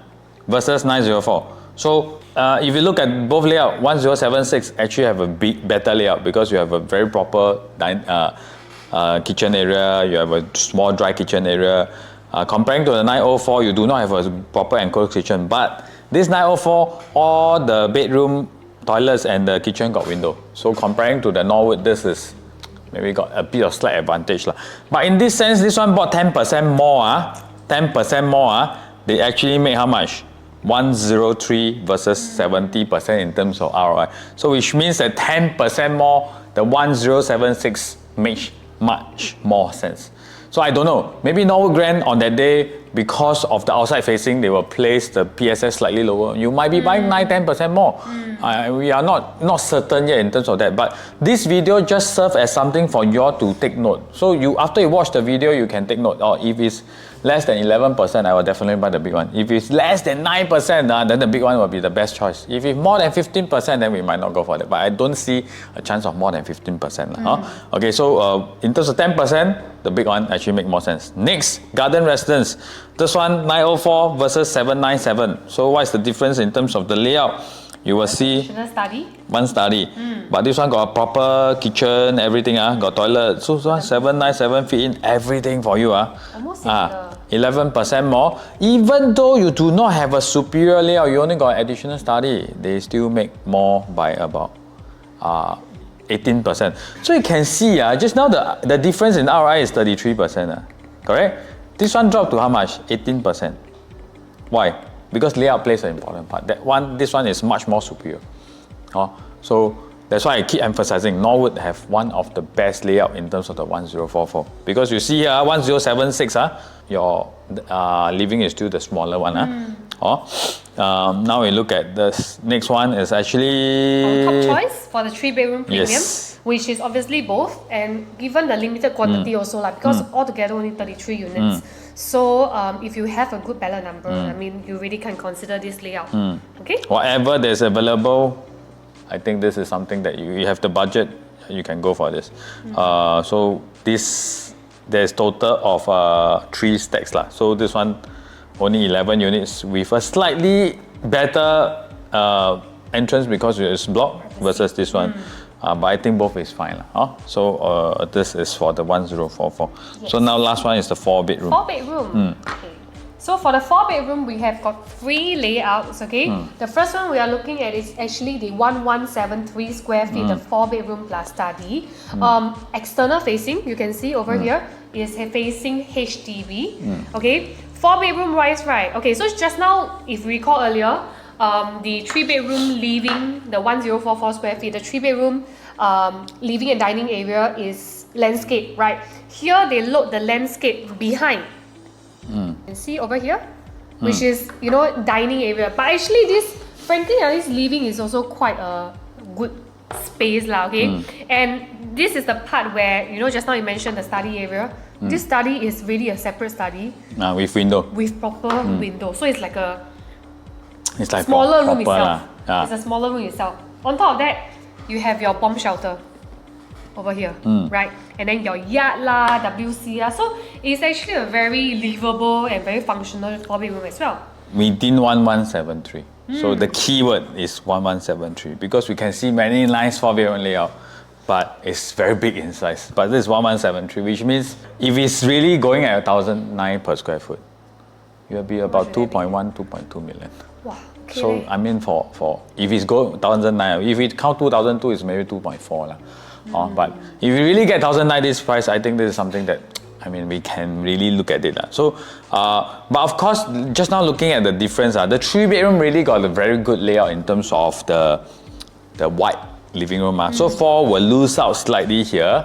versus 904. So if you look at both layout, 1076 actually have a better layout because you have a very proper kitchen area, you have a small dry kitchen area. Comparing to the 904, you do not have a proper enclosed kitchen. But this 904, all the bedroom, toilets and the kitchen got window. So comparing to the Norwood, this is maybe got a bit of slight advantage. But in this sense, this one bought 10% more. 10% more, they actually make how much? 103 versus 70% in terms of ROI. So which means that 10% more, the 1076 makes much more sense. So I don't know, maybe Norwood Grand on that day, because of the outside facing, they will place the PSS slightly lower. You might be buying 9-10% more. We are not certain yet in terms of that. But this video just serves as something for you all to take note. So after you watch the video, you can take note. Or if it's less than 11%, I will definitely buy the big one. If it's less than 9%, then the big one will be the best choice. If it's more than 15%, then we might not go for that. But I don't see a chance of more than 15%. Okay, so in terms of 10%, the big one actually makes more sense. Next, Garden Residence. This one, 904 versus 797. So what is the difference in terms of the layout? you will see study. one study. But this one got a proper kitchen, everything, got toilet. So 797 fit in everything for you. Almost similar. 11% more. Even though you do not have a superior layout, you only got additional study, they still make more by about 18%. So you can see just now the difference in RI is 33%. Correct? This one dropped to how much? 18%. Why? Because layout plays an important part. This one is much more superior. So that's why I keep emphasizing Norwood have one of the best layout in terms of the 1044. Because you see here, 1076, your living is still the smaller one. Now we look at this next one is actually... Our top choice for the 3-bedroom premium, which is obviously both, and given the limited quantity also, because altogether only 33 units. So if you have a good ballot number, I mean, you really can consider this layout. Okay? Whatever there's available, I think this is something that you have the budget, you can go for this. So there's total of 3 stacks. So this one, only 11 units with a slightly better entrance because it's blocked versus this one. But I think both is fine. So this is for the 1044. Yes. So now last one is the 4-bedroom. 4-bedroom. Okay. So for the 4-bedroom, we have got 3 layouts. Okay. The first one we are looking at is actually the 1173 square feet, the 4-bedroom plus study. External facing, you can see over here, is facing HDB. Okay. 4-bedroom wise, right? Okay. So just now, if we recall earlier, the 3-bedroom living, the 1044 square feet, the 3-bedroom living and dining area is landscape, right? Here they load the landscape behind. You can see over here, which is, dining area. But actually this, frankly, this living is also quite a good space, okay? And this is the part where, just now you mentioned the study area. This study is really a separate study. With window. With proper window. So it's like a like smaller room itself. It's a smaller room itself. On top of that, you have your bomb shelter over here, right? And then your yard WC So it's actually a very livable and very functional 4-bedroom as well. Within 1173. So the keyword is 1173 because we can see many nice 4-bedroom layout, but it's very big in size. But this is 1173, which means if it's really going at 1,009 per square foot, it will be about 2.1, 2.2 million. Wow. Okay. So I mean for if it's go 1,009, if it count 2,002, it's maybe 2.4 but if you really get 1,009 this price, I think this is something that we can really look at it. So but of course, just now looking at the difference, the 3-bedroom really got a very good layout in terms of the wide living room. So 4 will lose out slightly here.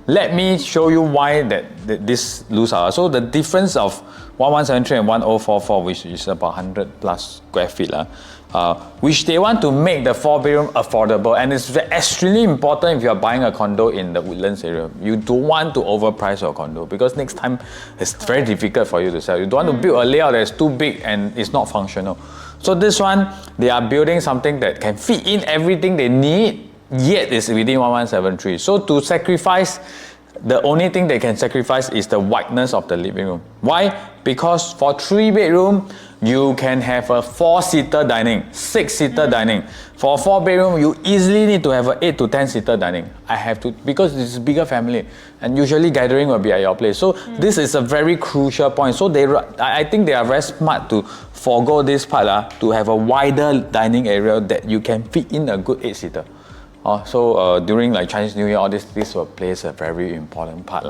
Let me show you why this lose out. So the difference of 1173 and 1044, which is about 100 plus square feet, which they want to make the 4-bedroom affordable. And it's extremely important if you're buying a condo in the Woodlands area. You don't want to overprice your condo because next time it's very difficult for you to sell. You don't want to build a layout that's too big and it's not functional. So this one, they are building something that can fit in everything they need, yet it's within 1173. So to sacrifice, the only thing they can sacrifice is the wideness of the living room. Why? Because for 3-bedroom, you can have a 4-seater dining, 6-seater dining. For a 4-bedroom, you easily need to have an 8 to 10-seater dining. Because it's a bigger family, and usually gathering will be at your place. So this is a very crucial point. So I think they are very smart to forego this part to have a wider dining area that you can fit in a good 8-seater. So during like Chinese New Year, all this will play a very important part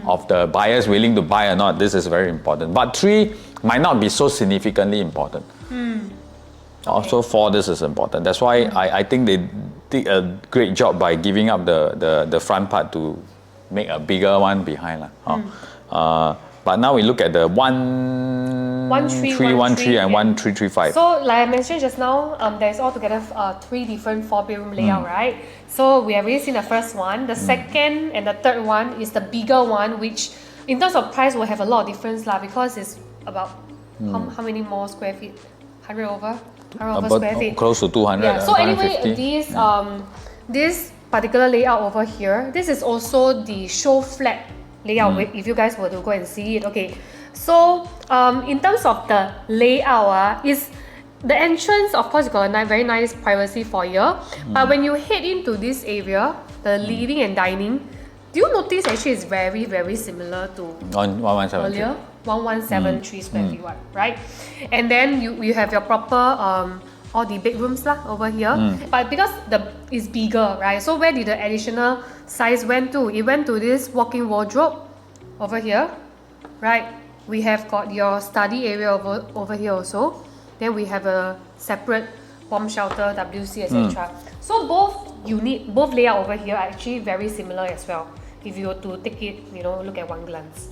of the buyers willing to buy or not. This is very important. But 3 might not be so significantly important. Also 4, this is important. That's why I think they did a great job by giving up the front part to make a bigger one behind. But now we look at the 1313 and 1335. So like I mentioned just now, there's altogether 3 different 4-bedroom layout, right? So we have already seen the first one. The second and the third one is the bigger one, which in terms of price will have a lot of difference because it's about how many more square feet? 100 over square feet. Close to 200. Yeah. So anyway, this particular layout over here, this is also the show flat layout if you guys were to go and see it. Okay, so in terms of the layout, the entrance, of course, you got a very nice privacy foyer. But when you head into this area, the living and dining, do you notice actually it's very, very similar to earlier 1173 square feet one, right? And then you have your proper all the bedrooms lah over here. But because it's bigger, right? So where did the additional size went to? It went to this walk-in wardrobe over here, right? We have got your study area over here also. Then we have a separate bomb shelter, WC, etc. So both layout over here are actually very similar as well. If you were to take it, look at one glance.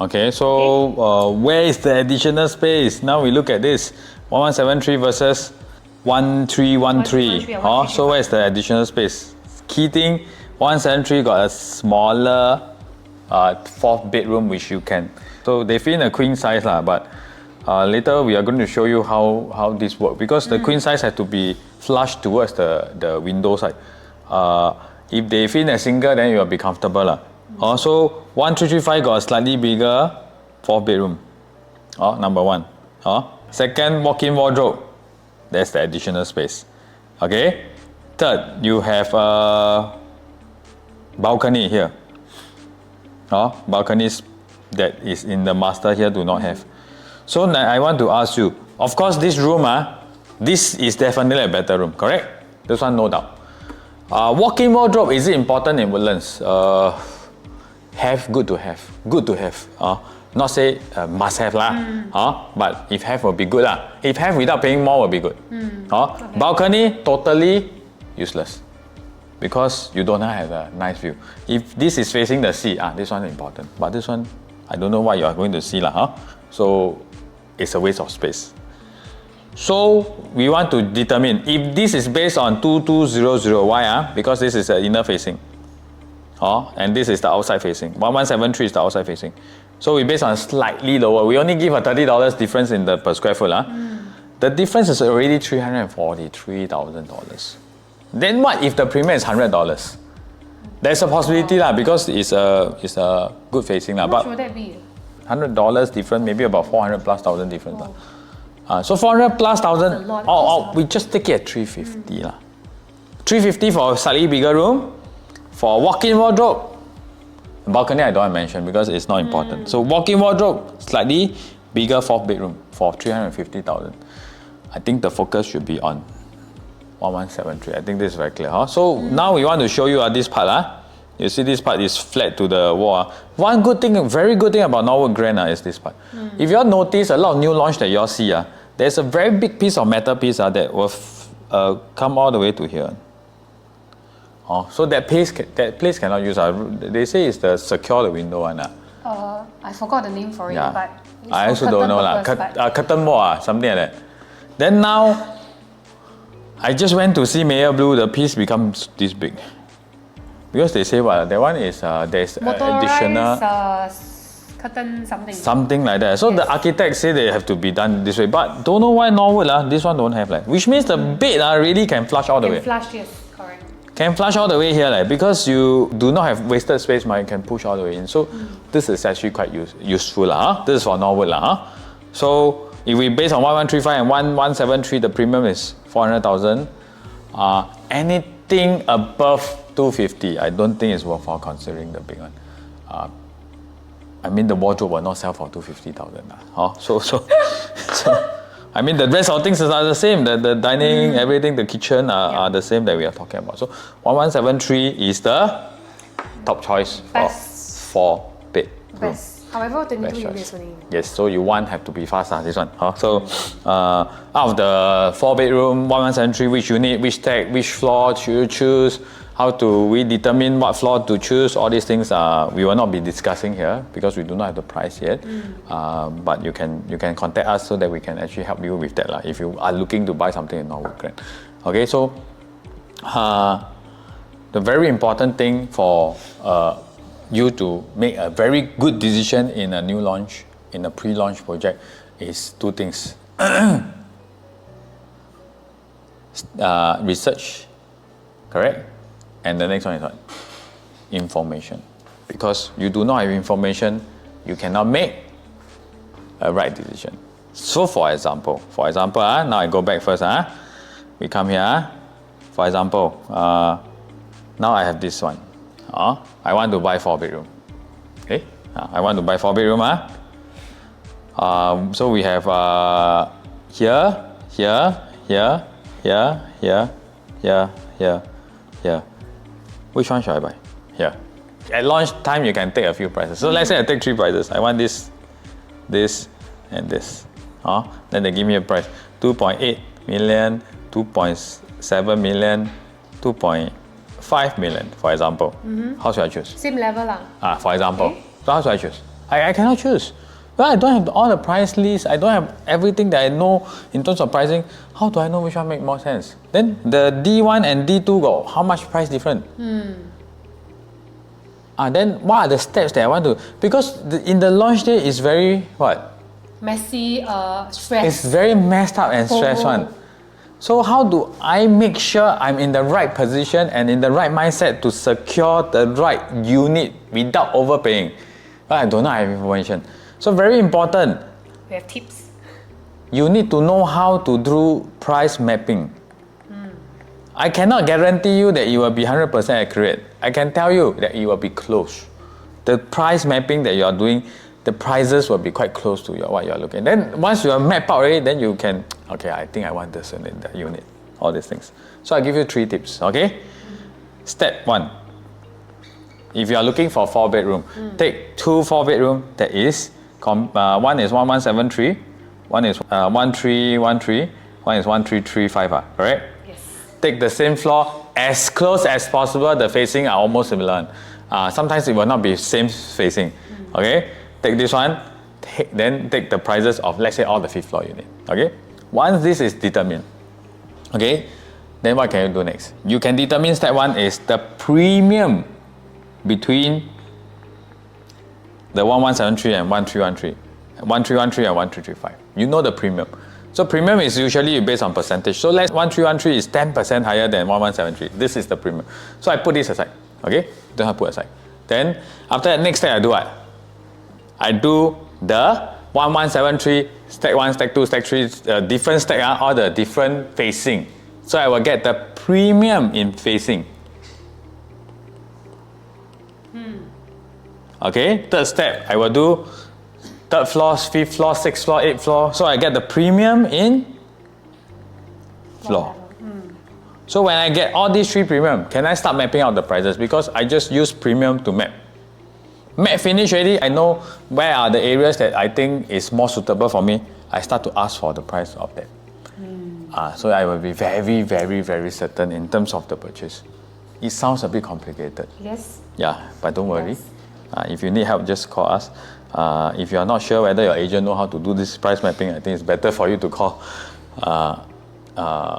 Okay, so where is the additional space? Now we look at this 1173 versus 1313. So where is the additional space? Key thing, 173 got a smaller 4th bedroom which you can. So they fit in a queen size lah, but later we are going to show you how this works because the queen size has to be flush towards the window side. If they fit in a single, then you will be comfortable lah. So 1335 got a slightly bigger 4th bedroom. Number one. Second, walk-in wardrobe. That's the additional space. Okay. Third, you have a balcony here. Balconies that is in the master here do not have. So I want to ask you, of course this room, this is definitely a better room, correct? This one no doubt. Walk-in wardrobe, is it important in Woodlands? Good to have. Not say must have lah, but if have will be good lah. If have without paying more will be good. Okay. Balcony, totally useless. Because you don't have a nice view. If this is facing the sea, this one is important. But this one, I don't know what you are going to see lah. So it's a waste of space. So we want to determine if this is based on 2200. Why? Because this is the inner facing. And this is the outside facing. 1173 is the outside facing. So we based on slightly lower. We only give a $30 difference in the per square foot. The difference is already $343,000. Then what if the premium is $100? There's a possibility because it's a good facing. How much would that be? $100 difference, maybe about 400 plus thousand difference. So 400 plus thousand, we just take it at 350 350 for a slightly bigger room. For walk-in wardrobe, balcony I don't want to mention because it's not important. So walk-in wardrobe, slightly bigger 4th bedroom for 350,000. I think the focus should be on 1173. I think this is very clear. So now we want to show you this part. You see this part is flat to the wall. One good thing, very good thing about Norwood Grand is this part. If you all notice a lot of new launch that you all see, there's a very big piece of metal piece that will come all the way to here. So that place cannot use. They say it's the secure the window one. I forgot the name for it, but I also don't know curtain wall, something like that. Then now, I just went to see Mayor Blue. The piece becomes this big because they say that one is there's additional curtain something like that. So the architect say they have to be done this way, but don't know why Norwood this one don't have which means the bed really can flush all the way. Flush, yes, correct. Can flush all the way here because you do not have wasted space, you can push all the way in. So this is actually quite useful. This is for Norwood. So if we base on 1135 and 1173, the premium is 400,000. Anything above 250, I don't think it's worthwhile considering the big one. I mean the wardrobe will not sell for 250,000. So I mean the rest of things are the same. The dining, everything, the kitchen are the same that we are talking about. So 1173 is the top choice for 4-bed room. However, 22 units only. Yes, so you have to be fast this one. So out of the 4-bedroom, 1173, which unit, which tag, which floor should you choose? How do we determine what floor to choose? All these things we will not be discussing here because we do not have the price yet. But you can contact us so that we can actually help you with that if you are looking to buy something in Norwood Grand. Okay, so the very important thing for you to make a very good decision in a new launch, in a pre-launch project, is 2 things. Research, correct? And the next one is what? Information. Because you do not have information, you cannot make a right decision. So for example, now I go back first. We come here. For example, now I have this one. I want to buy 4-bedroom. Okay, I want to buy 4-bedroom. So we have here. Which one should I buy? Here. At launch time, you can take a few prices. So let's say I take 3 prices. I want this, and this. Then they give me a price: 2.8 million, 2.7 million, 2.5 million, for example. How should I choose? Same level lah. For example. Okay. So how should I choose? I cannot choose. Well, I don't have all the price lists. I don't have everything that I know in terms of pricing. How do I know which one make more sense? Then the D1 and D2 got how much price different? Then what are the steps that I want to... Because in the launch day, it's very, what? Messy, stress. It's very messed up and stressed one. So how do I make sure I'm in the right position and in the right mindset to secure the right unit without overpaying? Well, I do not have information. So very important. We have tips. You need to know how to do price mapping. I cannot guarantee you that it will be 100% accurate. I can tell you that it will be close. The price mapping that you are doing, the prices will be quite close to what you are looking. Then once you have mapped out already, then you can, okay, I think I want this unit, that unit, all these things. So I give you 3 tips, okay? Step 1. If you are looking for 4-bedroom, take 2 4-bedroom that is, one is 1173, one is 1313, one is 1335, correct? Take the same floor as close as possible. The facing are almost similar. Sometimes it will not be same facing. Okay, take this one. Then take the prices of, let's say, all the 5th floor unit. Okay, once this is determined, okay, then what can you do next? You can determine step 1 is the premium between the 1173 and 1313, 1313 and 1335. You know the premium. So premium is usually based on percentage. So let's 1313 is 10% higher than 1173. This is the premium. So I put this aside. Okay? Don't have to put aside. Then after that, next step I do what? I do the 1173, stack 1, stack 2, stack 3, different stack, all the different facing. So I will get the premium in facing. Okay? Third step, I will do 3rd floor, 5th floor, 6th floor, 8th floor. So I get the premium in floor. So when I get all these 3 premium, can I start mapping out the prices? Because I just use premium to map. Map finish already, I know where are the areas that I think is more suitable for me. I start to ask for the price of that. So I will be very, very, very certain in terms of the purchase. It sounds a bit complicated. Yes. Yeah, but don't worry. If you need help, just call us. If you are not sure whether your agent know how to do this price mapping, I think it's better for you to call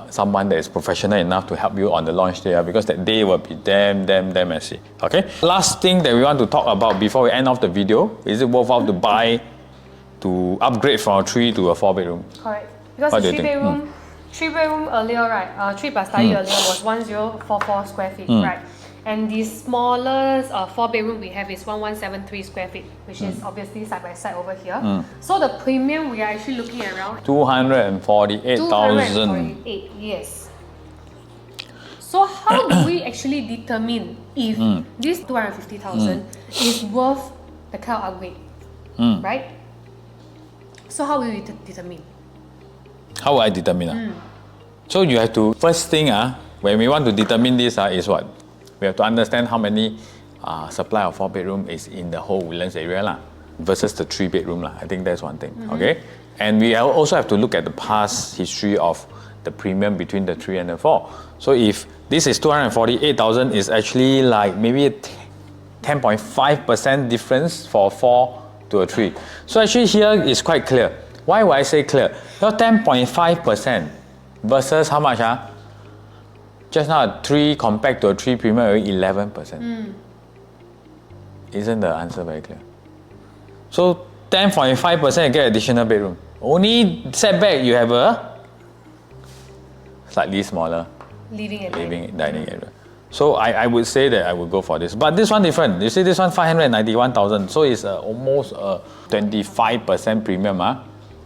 someone that is professional enough to help you on the launch day, because that day will be damn messy. Okay? Last thing that we want to talk about before we end off the video, is it worthwhile to buy, to upgrade from a 3 to a 4-bedroom? Correct. Because the 3-bedroom earlier, right, 3 plus study earlier was 1044 square feet, right? And the smallest 4-bedroom we have is 1173 square feet, which is obviously side by side over here. So the premium we are actually looking at around 248,000. 248, yes. So how do we actually determine if this 250,000 is worth the kind of upgrade, right? So how will we determine? How will I determine? So you have to, first thing, when we want to determine this is what? We have to understand how many supply of 4-bedroom is in the whole Woodlands area versus the 3-bedroom. I think that's one thing. Okay, and we also have to look at the past history of the premium between the 3 and the 4. So if this is 248,000, is actually like maybe a 10.5% difference for 4 to a 3. So actually here is quite clear. Why would I say clear? Now 10.5% versus how much? Just now a 3 compared to a 3 premium, 11%. Isn't the answer very clear? So 10.5% you get additional bedroom. Only setback you have a slightly smaller living and dining area. So I would say that I would go for this. But this one different. You see this one 591,000. So it's almost a 25% premium.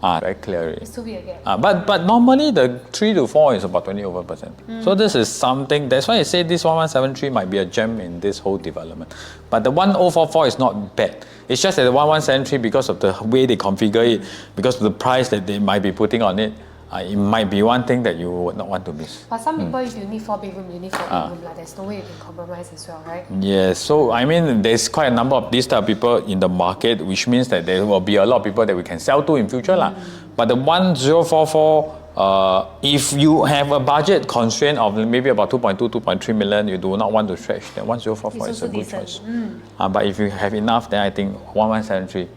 Very clear. It's too big again. But normally the 3 to 4 is about 20%. So this is something, that's why I say this 1173 might be a gem in this whole development. But the 1044 is not bad. It's just that the 1173, because of the way they configure it, because of the price that they might be putting on it, it might be one thing that you would not want to miss. But some people, if you need 4 bedroom, you need 4 bedroom. There's no way you can compromise as well, right? Yes, so I mean, there's quite a number of these type of people in the market, which means that there will be a lot of people that we can sell to in future. But the 1044, if you have a budget constraint of maybe about 2.2, 2.3 million, you do not want to stretch, then 1044 is a good choice. But if you have enough, then I think 1173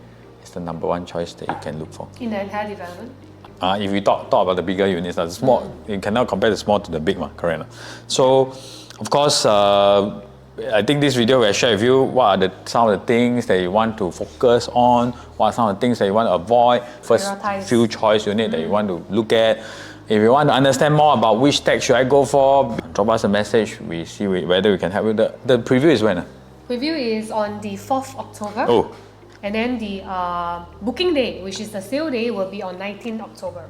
is the number one choice that you can look for. In the entire development? If we talk about the bigger units, the small, you cannot compare the small to the big one, correct? So, of course, I think this video will share with you what are some of the things that you want to focus on, what are some of the things that you want to avoid, first few choice unit that you want to look at. If you want to understand more about which tag should I go for, drop us a message. We see whether we can help you. The preview is when? Preview is on the 4th October. Oh. And then the booking day, which is the sale day, will be on 19th October.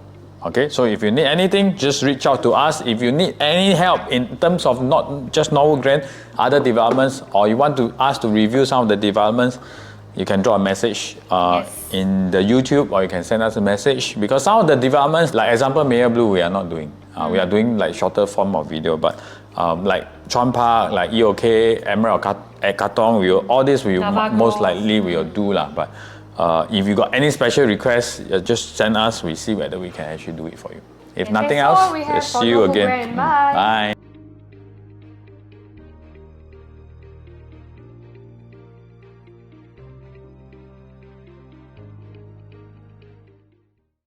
Okay, so if you need anything, just reach out to us. If you need any help in terms of not just Norwood Grand, other developments, or you want us to review some of the developments, you can drop a message in the YouTube, or you can send us a message. Because some of the developments, like example Mayor Blue, we are not doing. We are doing like shorter form of video, but like Chuan Park, like EOK, Emerald at Katong, all this we most likely will do lah. But if you got any special requests, just send us. We see whether we can actually do it for you. If nothing else, we'll see you again. Bye. Bye.